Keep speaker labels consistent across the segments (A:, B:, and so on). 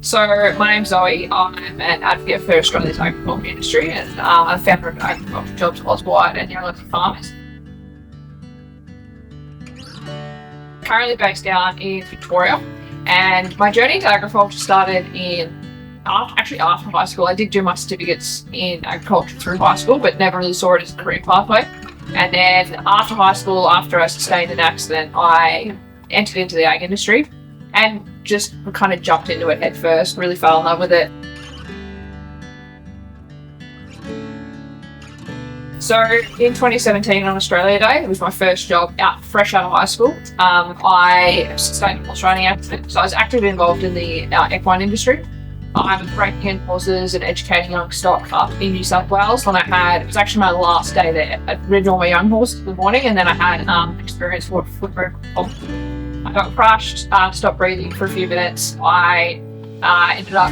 A: So my name's Zoe. I'm an advocate for Australia's agriculture industry and a founder of Agriculture Jobs Auswide and local farmers. Currently based down in Victoria, and my journey into agriculture started after high school. I did do my certificates in agriculture through high school, but never really saw it as a career pathway. And then after high school, after I sustained an accident, I entered into the ag industry and just kind of jumped into it head first, really fell in love with it. So in 2017 on Australia Day, it was my first job fresh out of high school. I sustained a horse riding accident, so I was actively involved in the equine industry. I'm breaking in horses and educating young stock up in New South Wales. And it was actually my last day there. I'd ridden all my young horses in the morning, and then I had experience with foot broken. I got crushed, stopped breathing for a few minutes. I ended up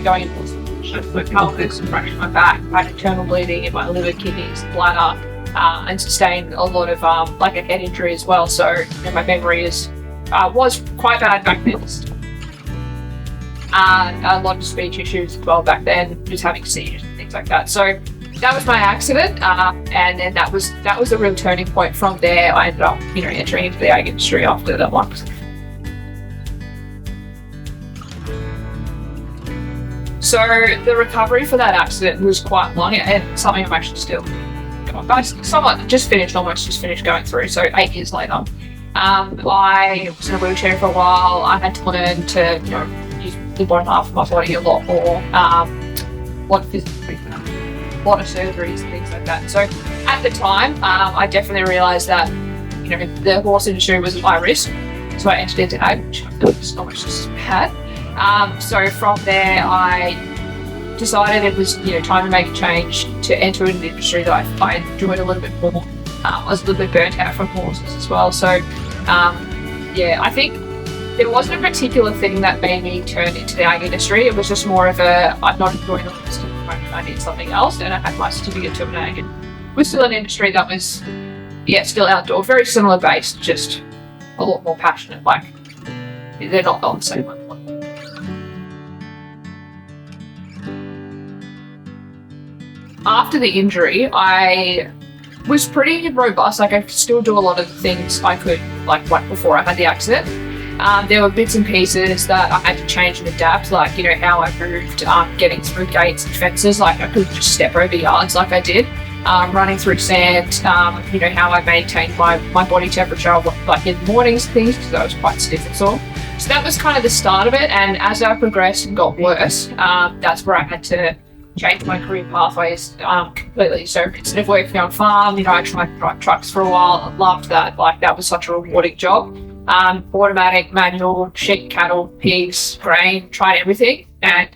A: going into my pelvis and fractured my back. I had internal bleeding in my liver, kidneys, bladder, and sustained a lot of a head injury as well. So my memory was quite bad back then. A lot of speech issues as well back then, just having seizures and things like that. So that was my accident, and then that was the real turning point. From there, I ended up entering into the ag industry after that one. So the recovery for that accident was quite long, and something I'm actually still just finished going through. So 8 years later, I was in a wheelchair for a while. I had to learn to use the bottom half of my body a lot more, a lot of surgeries and things like that. So at the time, I definitely realised that the horse industry was high risk, so I entered into ag, which I was just had. So from there, I decided it was time to make a change to enter an industry that I enjoyed a little bit more. I was a little bit burnt out from horses as well. So I think there wasn't a particular thing that made me turn into the ag industry. It was just more of I'm not enjoying the horse, I need something else, and I had my certificate to an ag, and we're still an industry that was still outdoor, very similar based, just a lot more passionate. They're not on the same level. After the injury, I was pretty robust. I could still do a lot of the things I could before I had the accident. There were bits and pieces that I had to change and adapt, how I moved, getting through gates and fences. I couldn't just step over yards like I did, running through sand, how I maintained my body temperature, in the mornings and things, because I was quite stiff and sore. So that was kind of the start of it, and as I progressed and got worse, that's where I had to change my career pathways completely. So instead of working on farm, I tried to drive trucks for a while. I loved that. That was such a rewarding job. Automatic, manual, sheep, cattle, pigs, grain, tried everything, and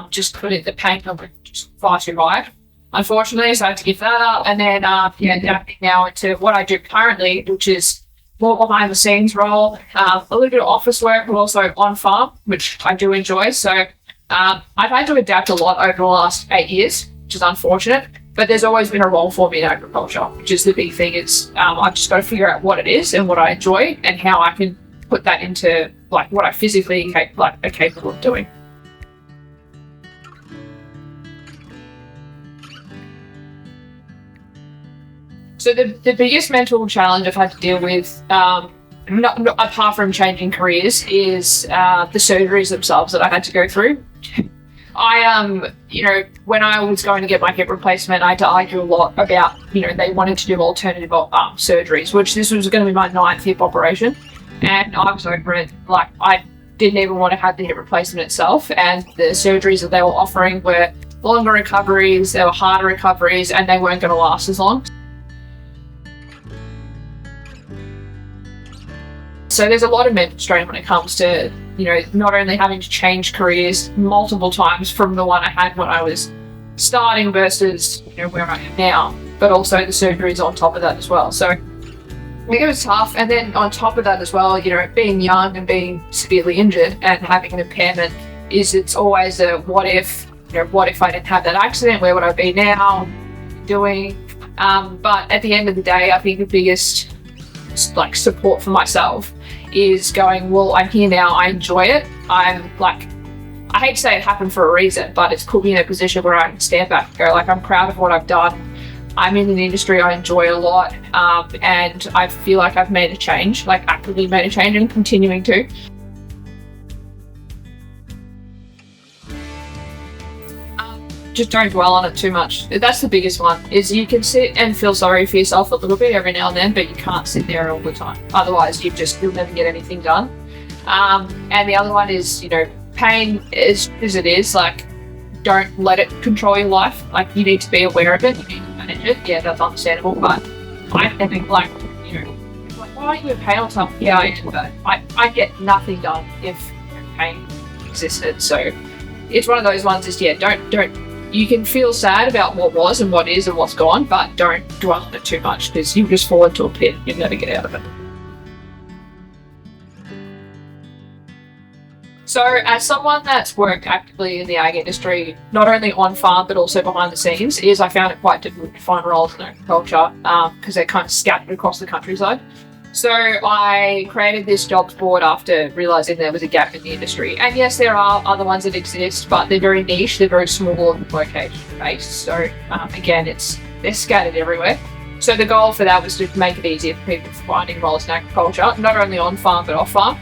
A: just couldn't. The pain was just far too high, unfortunately, so I had to give that up. And then adapting now into what I do currently, which is more behind the scenes role, a little bit of office work, but also on farm, which I do enjoy. So I've had to adapt a lot over the last 8 years, which is unfortunate, but there's always been a role for me in agriculture, which is the big thing. I've just got to figure out what it is and what I enjoy and how I can put that into what I physically are capable of doing. So the biggest mental challenge I've had to deal with, not apart from changing careers, is the surgeries themselves that I had to go through. When I was going to get my hip replacement, I had to argue a lot about, they wanted to do alternative surgeries, which this was going to be my 9th hip operation. And I was over it. I didn't even want to have the hip replacement itself. And the surgeries that they were offering were longer recoveries, they were harder recoveries, and they weren't going to last as long. So there's a lot of mental strain when it comes to, not only having to change careers multiple times from the one I had when I was starting versus, where I am now, but also the surgeries on top of that as well. So I think it was tough. And then on top of that as well, being young and being severely injured and having an impairment it's always a what if I didn't have that accident, where would I be now doing? But at the end of the day, I think the biggest support for myself is going, well, I'm here now, I enjoy it. I I hate to say it happened for a reason, but it's put me in a position where I can stand back and go, like, I'm proud of what I've done. I'm in an industry I enjoy a lot, and I feel like I've made a change, like actively made a change and continuing to. Just don't dwell on it too much. That's the biggest one, is you can sit and feel sorry for yourself a little bit every now and then, but you can't sit there all the time. Otherwise, you'll never get anything done. And the other one is, pain is as it is, like, don't let it control your life. Like, you need to be aware of it, you need to manage it. Yeah, that's understandable, but I think, like, why are you in pain or something? Yeah, I am, but I get nothing done if pain existed. So it's one of those ones is, don't you can feel sad about what was and what is and what's gone, but don't dwell on it too much, because you'll just fall into a pit. You'll never get out of it. So as someone that's worked actively in the ag industry, not only on farm but also behind the scenes, I found it quite difficult to find roles in agriculture because they're kind of scattered across the countryside. So I created this jobs board after realising there was a gap in the industry. And yes, there are other ones that exist, but they're very niche, they're very small and location-based. So again, they're scattered everywhere. So the goal for that was to make it easier for people finding roles in agriculture, not only on farm but off farm.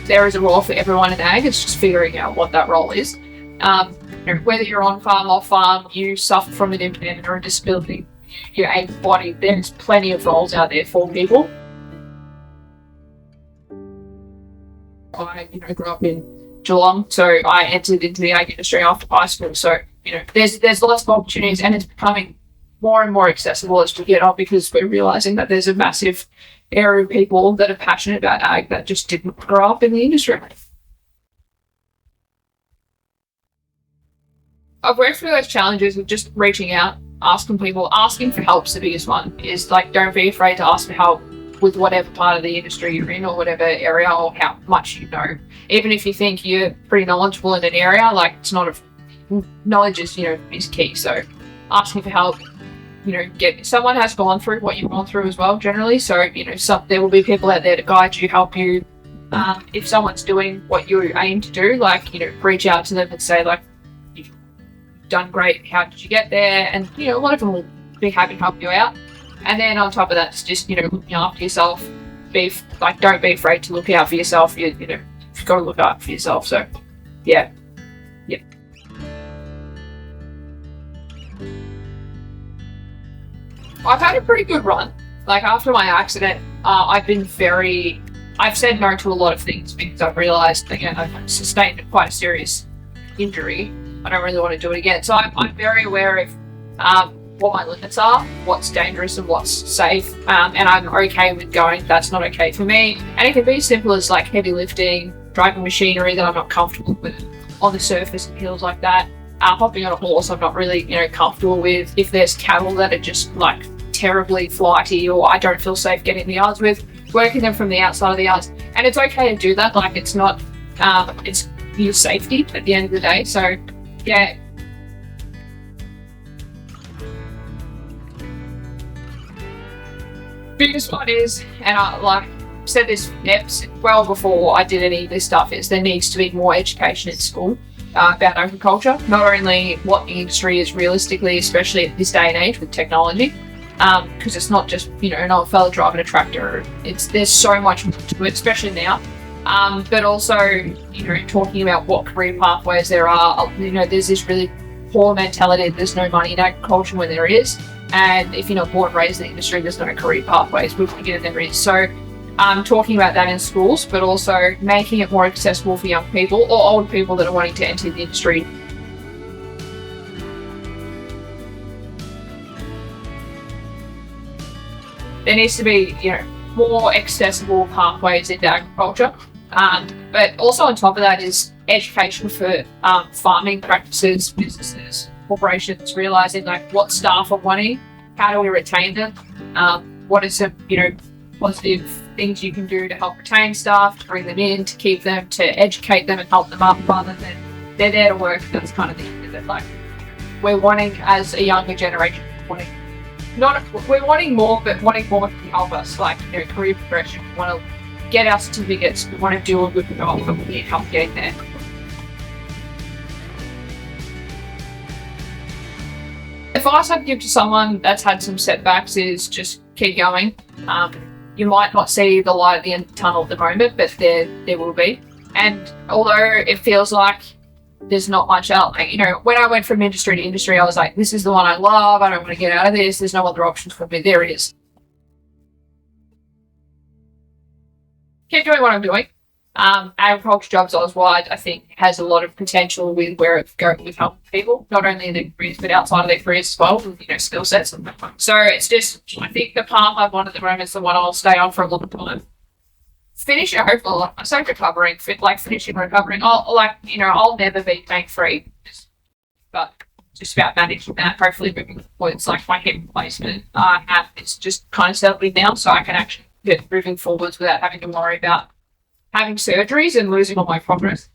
A: There is a role for everyone in ag, it's just figuring out what that role is. Whether you're on farm, off farm, you suffer from an impairment or a disability, you're able-bodied, there's plenty of roles out there for people. I grew up in Geelong, so I entered into the ag industry after high school. So there's lots of opportunities, and it's becoming more and more accessible as we get on, because we're realising that there's a massive area of people that are passionate about ag that just didn't grow up in the industry. I've worked through those challenges of just reaching out, asking for help's the biggest one. Is like, don't be afraid to ask for help with whatever part of the industry you're in or whatever area or how much you know. Even if you think you're pretty knowledgeable in an area, like, it's not knowledge is key. So asking for help, someone has gone through what you've gone through as well generally. So there will be people out there to guide you, help you. If someone's doing what you aim to do, like, reach out to them and say, like, done great, how did you get there? And a lot of them will be happy to help you out. And then on top of that, it's just looking after yourself. Don't be afraid to look out for yourself. You've got to look out for yourself. So yeah. I've had a pretty good run. Like, after my accident, I've said no to a lot of things because I've realised, again, I've sustained quite a serious injury. I don't really want to do it again. So I'm very aware of what my limits are, what's dangerous and what's safe, and I'm okay with going, that's not okay for me. And it can be as simple as, like, heavy lifting, driving machinery that I'm not comfortable with on the surface and hills like that. Hopping on a horse I'm not really comfortable with. If there's cattle that are just, like, terribly flighty or I don't feel safe getting in the yards with, working them from the outside of the yards. And it's okay to do that. Like, it's not, it's your safety at the end of the day. So yeah. Biggest one is, and I said this well before I did any of this stuff, is there needs to be more education in school about agriculture. Not only what the industry is realistically, especially at this day and age with technology, because it's not just an old fella driving a tractor. There's so much more to it, especially now. But also, talking about what career pathways there are. There's this really poor mentality that there's no money in agriculture when there is. And if you're not born and raised in the industry, there's no career pathways. We've figured there is. So talking about that in schools, but also making it more accessible for young people or old people that are wanting to enter the industry. There needs to be, more accessible pathways into agriculture. But also on top of that is education for farming practices, businesses, corporations, realising, like, what staff are wanting, how do we retain them, what are some, positive things you can do to help retain staff, to bring them in, to keep them, to educate them and help them up, rather than they're there to work. That's kind of the end of it. Like, we're wanting, as a younger generation, we're wanting more, but wanting more to help us, like, career progression. We want to get our certificates. We want to do a good job, but we need help getting there. Advice I'd give to someone that's had some setbacks is just keep going. You might not see the light at the end of the tunnel at the moment, but there will be. And although it feels like there's not much out, like, you know, when I went from industry to industry, I was like, this is the one I love. I don't want to get out of this. There's no other options for me. There it is. Keep doing what I'm doing. Agriculture Jobs Auswide, I think, has a lot of potential with where it's going with helping people, not only in their careers, but outside of their careers as well, with, you know, skill sets. So it's just, I think the path I've wanted at the moment is the one I'll stay on for a long time. Finish it, hopefully. I say recovering, finishing recovering. I'll never be bank free, but just about managing that. Hopefully, moving forward, it's like my hip replacement. It's just kind of settling now, so I can actually get moving forwards without having to worry about having surgeries and losing all my progress.